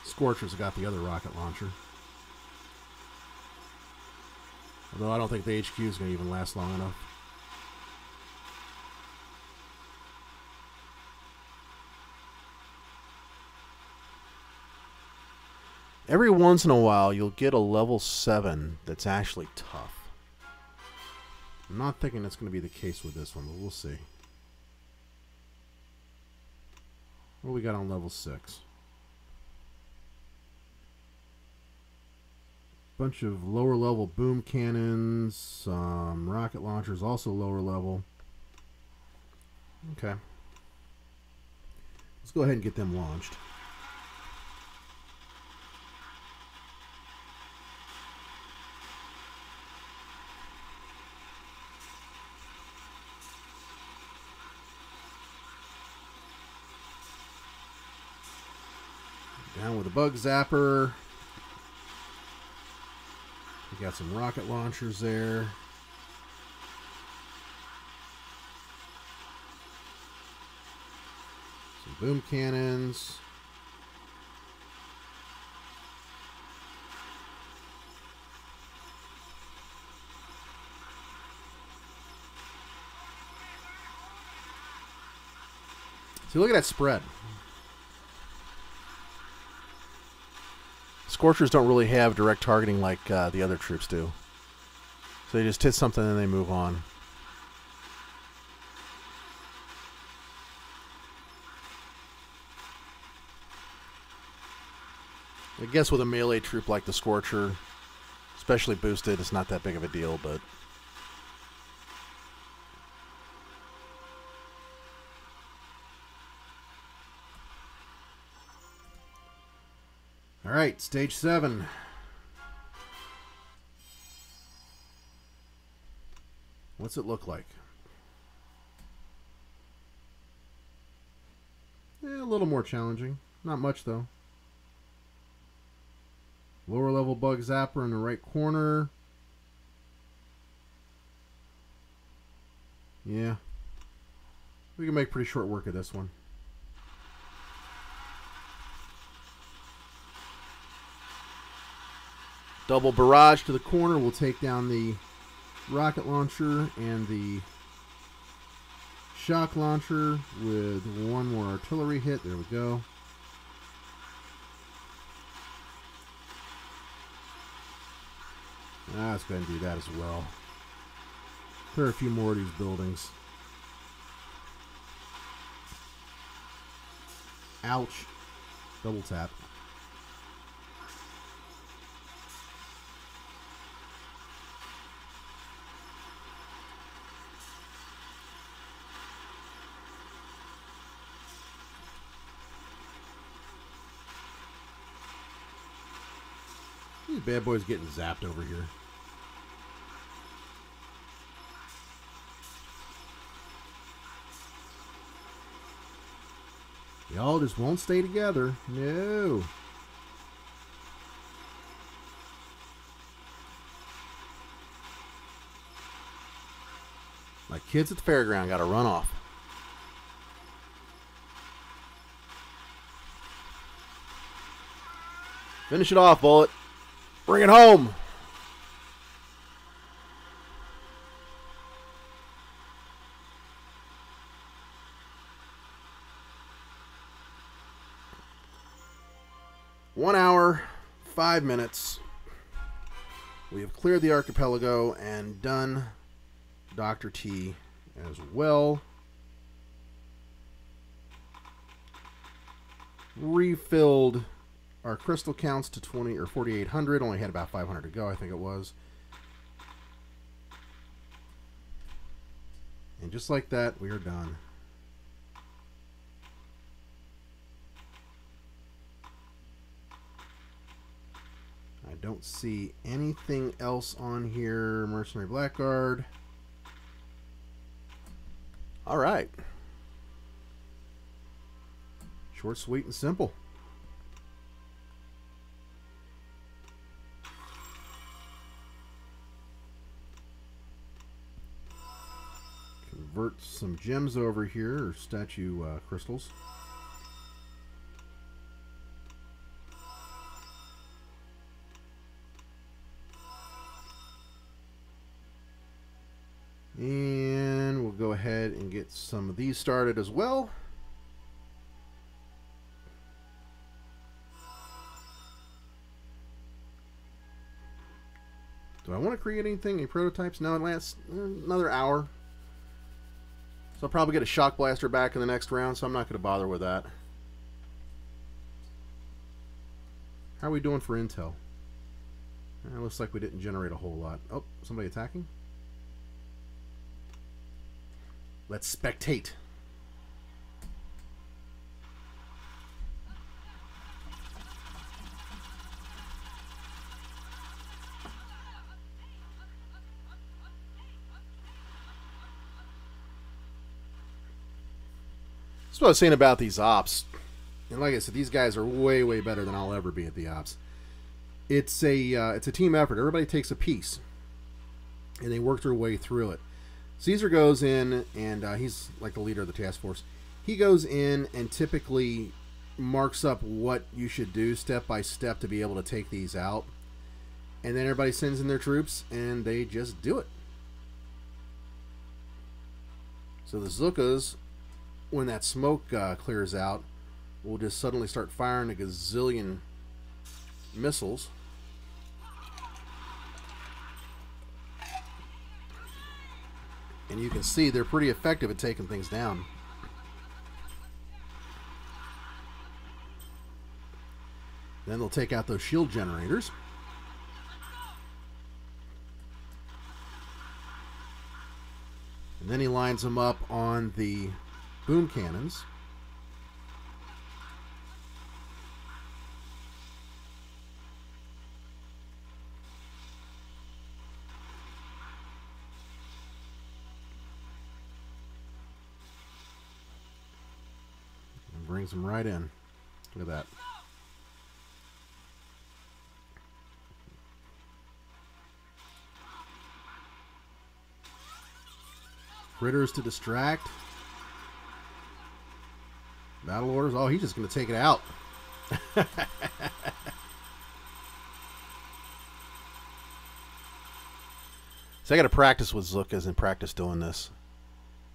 Scorchers got the other rocket launcher. Although I don't think the HQ is going to even last long enough. Every once in a while, you'll get a level 7 that's actually tough. I'm not thinking that's going to be the case with this one, but we'll see. What do we got on level 6? Bunch of lower level boom cannons, some rocket launchers, also lower level. Okay. Let's go ahead and get them launched. Down with a bug zapper. We got some rocket launchers there. Some boom cannons. See, look at that spread. Scorchers don't really have direct targeting like the other troops do. So they just hit something and they move on. I guess with a melee troop like the Scorcher, especially boosted, it's not that big of a deal, but... Alright, stage 7. What's it look like? A little more challenging. Not much, though. Lower level bug zapper in the right corner. Yeah. We can make pretty short work of this one. Double barrage to the corner. We'll take down the rocket launcher and the shock launcher with one more artillery hit. There we go. Let's go ahead and do that as well. Clear a few more of these buildings. Ouch. Double tap. These bad boys getting zapped over here. Y'all just won't stay together. No. kids at the fairground got to run off. Finish it off, Bullet. Bring it home. One hour, 5 minutes. We have cleared the archipelago and done Dr. T as well. Refilled our crystal counts to 20 or 4,800. Only had about 500 to go, I think it was. And just like that, we are done. I don't see anything else on here. Mercenary Blackguard. All right. Short, sweet, and simple. Convert some gems over here, or statue crystals. And we'll go ahead and get some of these started as well. Do I want to create anything, any prototypes? No, it lasts another hour. So I'll probably get a shock blaster back in the next round, so I'm not going to bother with that. How are we doing for intel? It looks like we didn't generate a whole lot. Oh, somebody attacking? Let's spectate. That's what I was saying about these ops. And like I said, these guys are way, way better than I'll ever be at the ops. It's a team effort. Everybody takes a piece, and they work their way through it. Caesar goes in, and he's like the leader of the task force. He goes in and typically marks up what you should do step by step to be able to take these out. And then everybody sends in their troops, and they just do it. So the Zookas, when that smoke clears out, will just suddenly start firing a gazillion missiles. And you can see they're pretty effective at taking things down. Then they'll take out those shield generators. And then he lines them up on the boom cannons. And brings them right in. Look at that. Critters to distract. Battle orders. Oh, he's just going to take it out. So I got to practice with Zookas and practice doing this.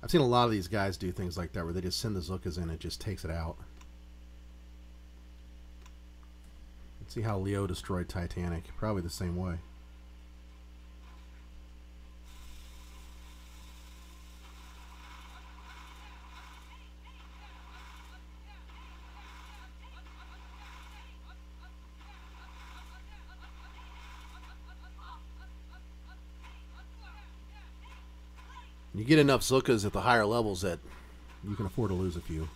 I've seen a lot of these guys do things like that where they just send the Zookas in and it just takes it out. Let's see how Leo destroyed Titanic. Probably the same way. You get enough Zookas at the higher levels that you can afford to lose a few.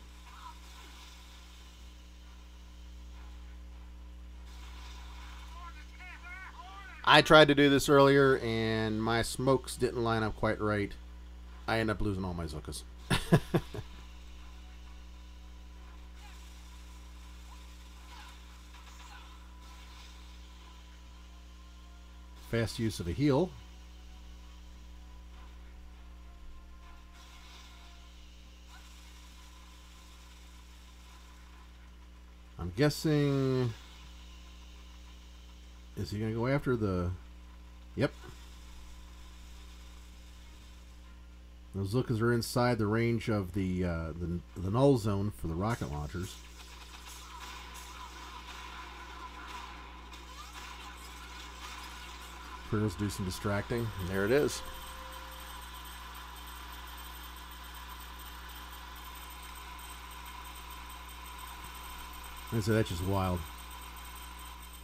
I tried to do this earlier and my smokes didn't line up quite right. I ended up losing all my Zookas. Fast use of a heal. guessing... Is he going to go after the... Yep. Those Zukas are inside the range of the null zone for the rocket launchers. Turtles do some distracting. And there it is. So that's just wild.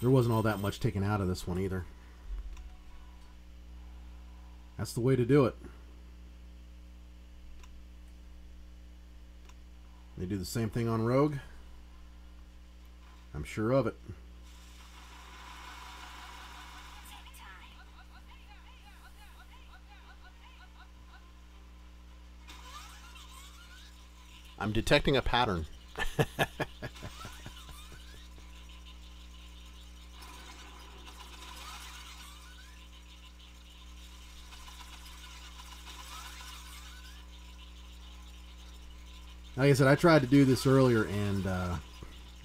There wasn't all that much taken out of this one either. That's the way to do it. They do the same thing on Rogue. I'm sure of it. I'm detecting a pattern. Like I said, I tried to do this earlier and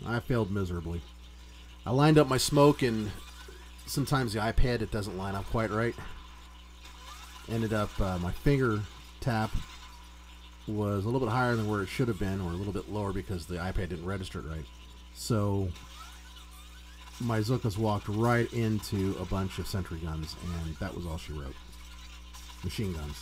I failed miserably. I lined up my smoke and sometimes the iPad, it doesn't line up quite right. Ended up, my finger tap was a little bit higher than where it should have been, or a little bit lower because the iPad didn't register it right. So my Zukas walked right into a bunch of sentry guns, and that was all she wrote. Machine guns.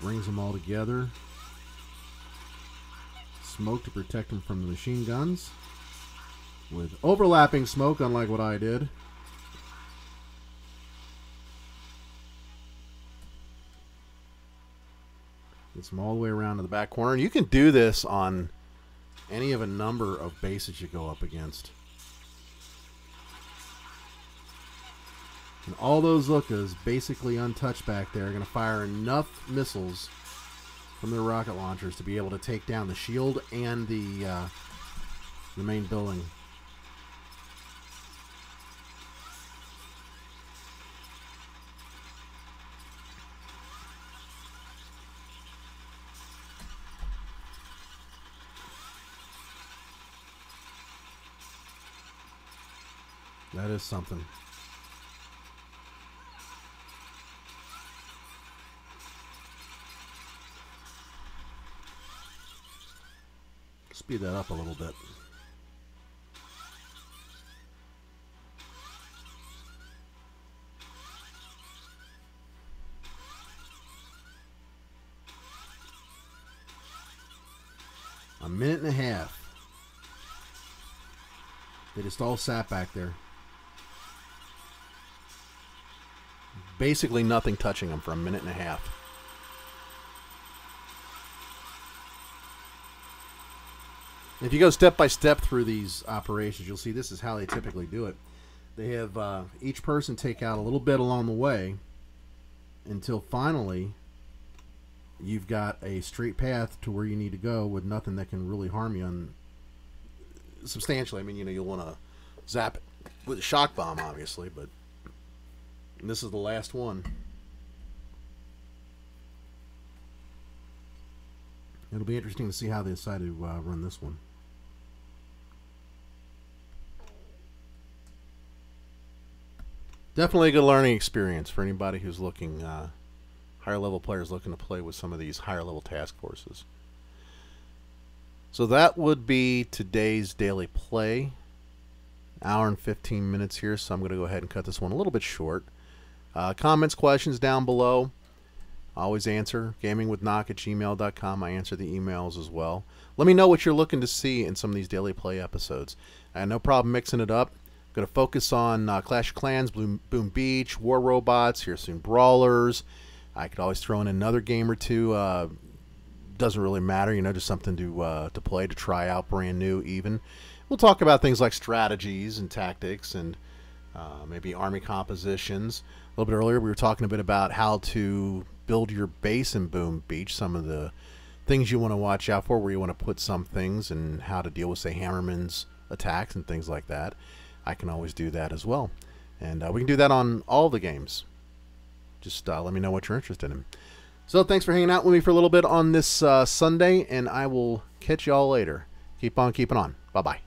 Brings them all together. Smoke to protect them from the machine guns. With overlapping smoke, unlike what I did. Gets them all the way around to the back corner. And you can do this on any of a number of bases you go up against. And all those Zukas, basically untouched back there, are going to fire enough missiles from their rocket launchers to be able to take down the shield and the main building. That is something. Speed that up a little bit. A minute and a half. They just all sat back there. Basically nothing touching them for a minute and a half. If you go step by step through these operations, you'll see this is how they typically do it. They have each person take out a little bit along the way until finally you've got a straight path to where you need to go with nothing that can really harm you substantially. I mean, you know, you'll want to zap it with a shock bomb, obviously, but this is the last one. It'll be interesting to see how they decide to run this one. Definitely a good learning experience for anybody who's looking, higher level players looking to play with some of these higher level task forces. So that would be today's daily play. Hour and 15 minutes here, so I'm going to go ahead and cut this one a little bit short. Comments, questions down below. I always answer. gamingwithknock@gmail.com. I answer the emails as well. Let me know what you're looking to see in some of these daily play episodes. I have no problem mixing it up. I'm going to focus on Clash of Clans, Boom Beach, War Robots, here soon Brawlers. I could always throw in another game or two. Doesn't really matter, you know, just something to play, to try out, brand new even. We'll talk about things like strategies and tactics and maybe army compositions. A little bit earlier we were talking a bit about how to build your base in Boom Beach, some of the things you want to watch out for, where you want to put some things, and how to deal with, say, Hammerman's attacks and things like that, I can always do that as well. And we can do that on all the games. Just let me know what you're interested in. So thanks for hanging out with me for a little bit on this Sunday, and I will catch y'all later. Keep on keeping on. Bye-bye.